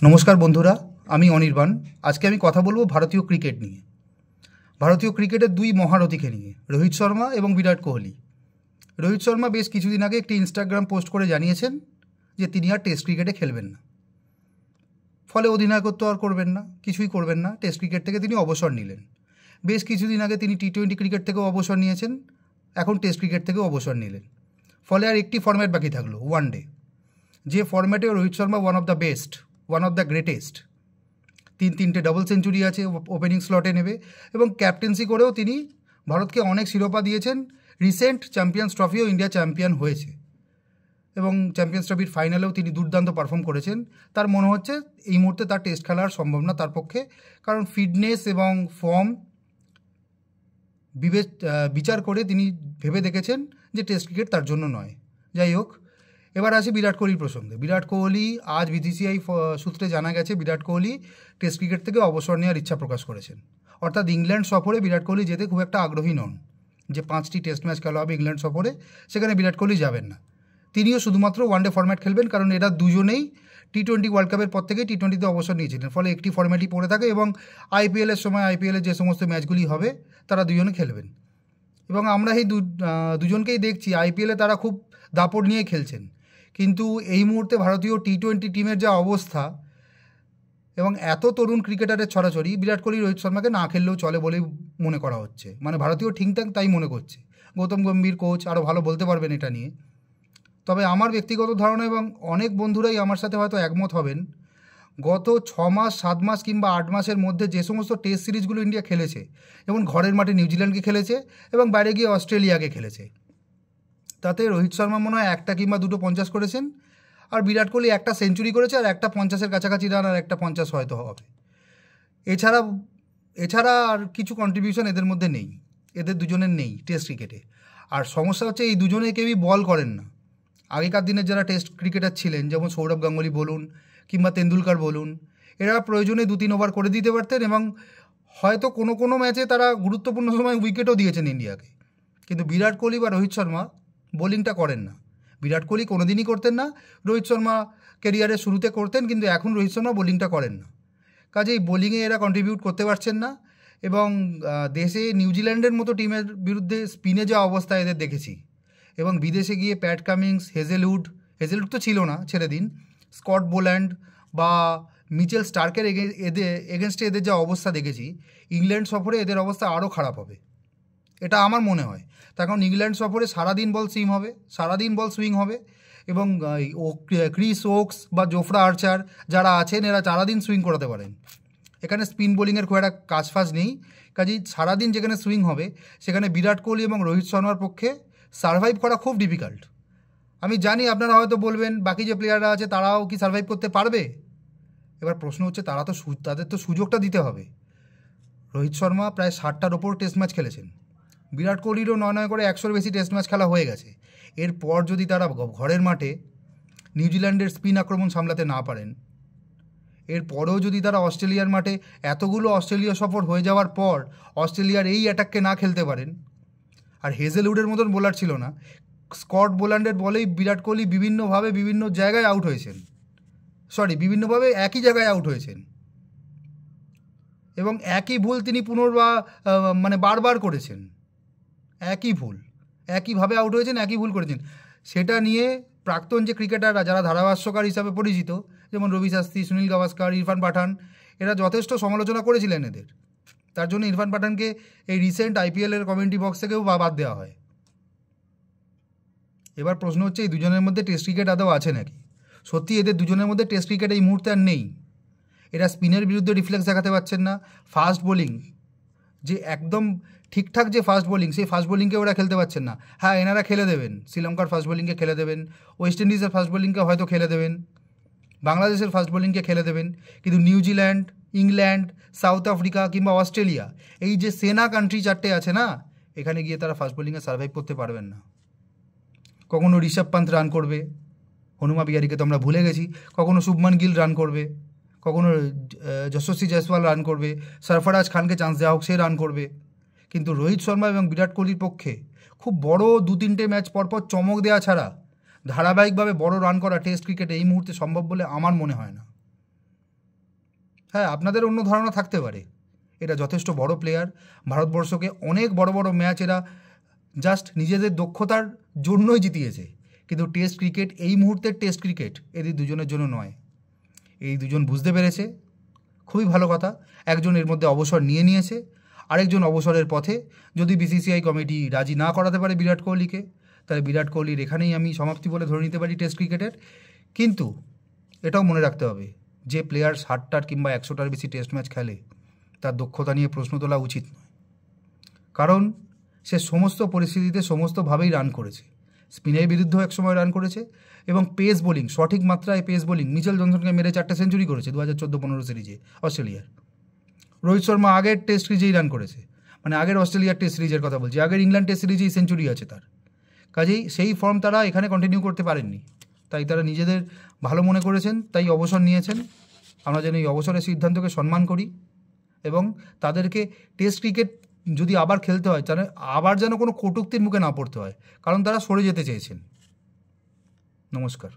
নমস্কার বন্ধুরা, আমি অনির্বাণ। আজকে আমি কথা বলবো ভারতীয় ক্রিকেট নিয়ে। ভারতীয় ক্রিকেটের দুই মহারথীকে নিয়ে, রোহিত শর্মা এবং বিরাট কোহলি। রোহিত শর্মা বেশ কিছুদিন আগে একটি ইনস্টাগ্রাম পোস্ট করে জানিয়েছেন যে তিনি আর টেস্ট ক্রিকেটে খেলবেন না, ফলে অধিনায়কত্ব আর করবেন না, কিছুই করবেন না। টেস্ট ক্রিকেট থেকে তিনি অবসর নিলেন। বেশ কিছুদিন আগে তিনি টি-20 ক্রিকেট থেকেও অবসর নিয়েছেন, এখন টেস্ট ক্রিকেট থেকেও অবসর নিলেন। ফলে আর একটি ফরম্যাট বাকি থাকলো, ওয়ান ডে, যে ফরম্যাটে Rohit Sharma one of the best, one of the greatest. তিনটে ডাবল সেঞ্চুরি আছে, ওপেনিং স্লটে নেবে এবং ক্যাপ্টেন্সি করেও তিনি ভারতকে অনেক শিরোপা দিয়েছেন। রিসেন্ট চ্যাম্পিয়ন্স ট্রফিও ইন্ডিয়া চ্যাম্পিয়ন হয়েছে এবং চ্যাম্পিয়ন্স ট্রফির ফাইনালেও তিনি দুর্দান্ত পারফর্ম করেছেন। তার মনে হচ্ছে এই মুহূর্তে তার টেস্ট খেলা সম্ভব না তার পক্ষে, কারণ ফিটনেস এবং ফর্ম বিচার করে তিনি ভেবে দেখেছেন যে টেস্ট ক্রিকেট তার জন্য নয়। যাই হোক, এবার আসি বিরাট কোহলির প্রসঙ্গে। বিরাট কোহলি আজ বিসিসিআই সূত্রে জানা গেছে বিরাট কোহলি টেস্ট ক্রিকেট থেকে অবসর নেওয়ার ইচ্ছা প্রকাশ করেছেন। অর্থাৎ ইংল্যান্ড সফরে বিরাট কোহলি যেতে খুব একটা আগ্রহী নন। যে 5টি টেস্ট ম্যাচ খেলা হবে ইংল্যান্ড সফরে, সেখানে বিরাট কোহলি যাবেন না। তিনিও শুধুমাত্র ওয়ানডে ফরম্যাট খেলবেন, কারণ এরা দুজনেই টি-20 ওয়ার্ল্ড কাপের পর থেকে টি-20তে অবসর নিয়েছিলেন। ফলে একটি ফরম্যাটই পড়ে থাকে এবং আইপিএলের সময় আইপিএলের যে সমস্ত ম্যাচগুলি হবে তারা দুজনে খেলবেন। এবং আমরা এই দুজনকেই দেখছি আইপিএলে তারা খুব দাপট নিয়ে খেলছেন। কিন্তু এই মুহূর্তে ভারতীয় টি-20 টিমের যা অবস্থা এবং এত তরুণ ক্রিকেটারের ছড়াছড়ি, বিরাট কোহলি রোহিত শর্মাকে না খেললেও চলে বলেই মনে করা হচ্ছে। মানে ভারতীয় ঠিক ট্যাঙ্ক তাই মনে করছে। গৌতম গম্ভীর কোচ আরও ভালো বলতে পারবেন এটা নিয়ে। তবে আমার ব্যক্তিগত ধারণা, এবং অনেক বন্ধুরাই আমার সাথে হয়তো একমত হবেন, গত 6 মাস 7 মাস কিংবা 8 মাসের মধ্যে যে সমস্ত টেস্ট সিরিজগুলো ইন্ডিয়া খেলেছে, যেমন ঘরের মাঠে নিউজিল্যান্ডকে খেলেছে এবং বাইরে গিয়ে অস্ট্রেলিয়াকে খেলেছে, তাতে রোহিত শর্মা মনে হয় একটা কিংবা দুটো 50 করেছেন, আর বিরাট কোহলি একটা সেঞ্চুরি করেছে আর একটা 50-এর কাছাকাছি রান, আর একটা 50 হয়তো হবে। এছাড়া আর কিছু কন্ট্রিবিউশন এদের মধ্যে নেই, এদের দুজনের নেই টেস্ট ক্রিকেটে। আর সমস্যা হচ্ছে এই দুজনে কেউই বল করেন না। আগেকার দিনের যারা টেস্ট ক্রিকেটার ছিলেন, যেমন সৌরভ গাঙ্গুলি বলুন কিংবা তেন্ডুলকার বলুন, এরা প্রয়োজনে 2-3 ওভার করে দিতে পারতেন এবং হয়তো কোনো ম্যাচে তারা গুরুত্বপূর্ণ সময় উইকেটও দিয়েছেন ইন্ডিয়াকে। কিন্তু বিরাট কোহলি বা রোহিত শর্মা বোলিংটা করেন না। বিরাট কোহলি কোনোদিনই করতেন না, রোহিত শর্মা ক্যারিয়ারের শুরুতে করতেন, কিন্তু এখন রোহিত শর্মা বোলিংটা করেন না। কাজেই বোলিংয়ে এরা কন্ট্রিবিউট করতে পারছেন না। এবং দেশে নিউজিল্যান্ডের মতো টিমের বিরুদ্ধে স্পিনে যা অবস্থা এদের দেখেছি, এবং বিদেশে গিয়ে প্যাট কামিংস, হেজেলউড তো ছিল না, ছেড়ে দিন, স্কট বোল্যান্ড বা মিচেল স্টার্কের এগেনস্টে এদের যা অবস্থা দেখেছি, ইংল্যান্ড সফরে এদের অবস্থা আরও খারাপ হবে, এটা আমার মনে হয়। তার কারণ ইংল্যান্ড সফরে সারাদিন বল সুইং হবে এবং ক্রিস ওকস বা জোফরা আর্চার যারা আছেন এরা সারাদিন সুইং করাতে পারেন। এখানে স্পিন বোলিংয়ের খুব একটা কাজফাজ নেই। কাজেই সারাদিন যেখানে সুইং হবে সেখানে বিরাট কোহলি এবং রোহিত শর্মার পক্ষে সার্ভাইভ করা খুব ডিফিকাল্ট। আমি জানি আপনারা হয়তো বলবেন বাকি যে প্লেয়াররা আছে তারাও কি সার্ভাইভ করতে পারবে। এবার প্রশ্ন হচ্ছে তাদের তো সুযোগটা দিতে হবে। রোহিত শর্মা প্রায় 60টার ওপর টেস্ট ম্যাচ খেলেছেন, বিরাট কোহলিরও 9 করে 100-র বেশি টেস্ট ম্যাচ খেলা হয়ে গেছে। এরপর যদি তারা ঘরের মাঠে নিউজিল্যান্ডের স্পিন আক্রমণ সামলাতে না পারেন, এরপরেও যদি তারা অস্ট্রেলিয়ার মাঠে এতগুলো অস্ট্রেলিয়া সফর হয়ে যাওয়ার পর অস্ট্রেলিয়ার এই অ্যাটাককে না খেলতে পারেন, আর হেজেলউডের মতন বোলার ছিল না, স্কট বোল্যান্ডের বলেই বিরাট কোহলি বিভিন্নভাবে বিভিন্ন জায়গায় আউট হয়েছেন, বিভিন্নভাবে একই জায়গায় আউট হয়েছেন এবং একই ভুল তিনি বারবার করেছেন। একইভাবে আউট হয়েছেন, একই ভুল করেছেন। সেটা নিয়ে প্রাক্তন যে ক্রিকেটাররা যারা ধারাভাষ্যকার হিসাবে পরিচিত, যেমন রবি শাস্ত্রী, সুনীল গাভাস্কার, ইরফান পাঠান, এরা যথেষ্ট সমালোচনা করেছিলেন এদের। তার জন্য ইরফান পাঠানকে এই রিসেন্ট আইপিএলের কমেন্ট্রি বক্স থেকেও বাদ দেওয়া হয়। এবার প্রশ্ন হচ্ছে এই দুজনের মধ্যে টেস্ট ক্রিকেট আদৌ আছে নাকি? সত্যি এদের দুজনের মধ্যে টেস্ট ক্রিকেট এই মুহূর্তে আর নেই। এরা স্পিনের বিরুদ্ধে রিফ্লেক্স দেখাতে পারছেন না। ফাস্ট বোলিং যে একদম ঠিকঠাক যে ফাস্ট বোলিং, সেই ফাস্ট বোলিংকে ওরা খেলতে পারছেন না। হ্যাঁ, এনারা খেলে দেবেন, শ্রীলঙ্কার ফাস্ট বোলিংকে খেলে দেবেন, ওয়েস্ট ইন্ডিজের ফাস্ট বোলিংকে হয়তো খেলে দেবেন, বাংলাদেশের ফাস্ট বোলিংকে খেলে দেবেন, কিন্তু নিউজিল্যান্ড, ইংল্যান্ড, সাউথ আফ্রিকা কিংবা অস্ট্রেলিয়া, এই যে সেনা কান্ট্রি 4টে আছে না, এখানে গিয়ে তারা ফাস্ট বোলিংয়ে সার্ভাইভ করতে পারবেন না। কখনো ঋষভ পান্ত রান করবে, হনুমা বিহারিকে তো আমরা ভুলে গেছি, কখনো শুভমান গিল রান করবে, কখনো যশস্বী জয়সওয়াল রান করবে, সরফরাজ খানকে চান্স দেওয়া হোক সে রান করবে। কিন্তু রোহিত শর্মা এবং বিরাট কোহলির পক্ষে খুব বড় 2-3টে ম্যাচ পরপর চমক দেওয়া ছাড়া ধারাবাহিকভাবে বড় রান করা টেস্ট ক্রিকেটে এই মুহূর্তে সম্ভব বলে আমার মনে হয় না। হ্যাঁ, আপনাদের অন্য ধারণা থাকতে পারে, এরা যথেষ্ট বড় প্লেয়ার, ভারতবর্ষকে অনেক বড় বড় ম্যাচ এরা জাস্ট নিজেদের দক্ষতার জন্যই জিতিয়েছে, কিন্তু টেস্ট ক্রিকেট, এই মুহূর্তের টেস্ট ক্রিকেট এদের দুজনের জন্য নয়। এই দুজন বুঝতে পেরেছে, খুবই ভালো কথা। একজন এর মধ্যে অবসর নিয়েছে, আরেকজন অবসরের পথে। যদি বিসিসিআই কমিটি রাজি না করাতে পারে বিরাট কোহলিকে, তাহলে বিরাট কোহলির এখানেই আমি সমাপ্তি বলে ধরে নিতে পারি টেস্ট ক্রিকেটের। কিন্তু এটাও মনে রাখতে হবে, যে প্লেয়ার 60টার কিংবা 100টার বেশি টেস্ট ম্যাচ খেলে, তার দক্ষতা নিয়ে প্রশ্ন তোলা উচিত নয়। কারণ সে সমস্ত পরিস্থিতিতে সমস্তভাবেই রান করেছে। স্পিনের বিরুদ্ধেও একসময় রান করেছে, এবং পেস বোলিং, সঠিক মাত্রায় পেস বোলিং, মিচেল জনসনকে মেরে 4টে সেঞ্চুরি করেছে 2014-15 সিরিজে অস্ট্রেলিয়ার। রোহিত শর্মা আগের টেস্ট সিরিজেই রান করেছে, মানে আগের অস্ট্রেলিয়ার টেস্ট সিরিজের কথা বলছি, আগের ইংল্যান্ড টেস্ট সিরিজেই সেঞ্চুরি আছে তার। কাজেই সেই ফর্ম তারা এখানে কন্টিনিউ করতে পারেননি, তাই তারা নিজেদের ভালো মনে করেছেন, তাই অবসর নিয়েছেন। আমরা যেন এই অবসরের সিদ্ধান্তকে সম্মান করি, এবং তাদেরকে টেস্ট ক্রিকেট যদি আবার খেলতে হয়, তাহলে আবার যেন কোনো কটূক্তির মুখে না পড়তে হয়, কারণ তারা সরে যেতে চেয়েছেন। নমস্কার।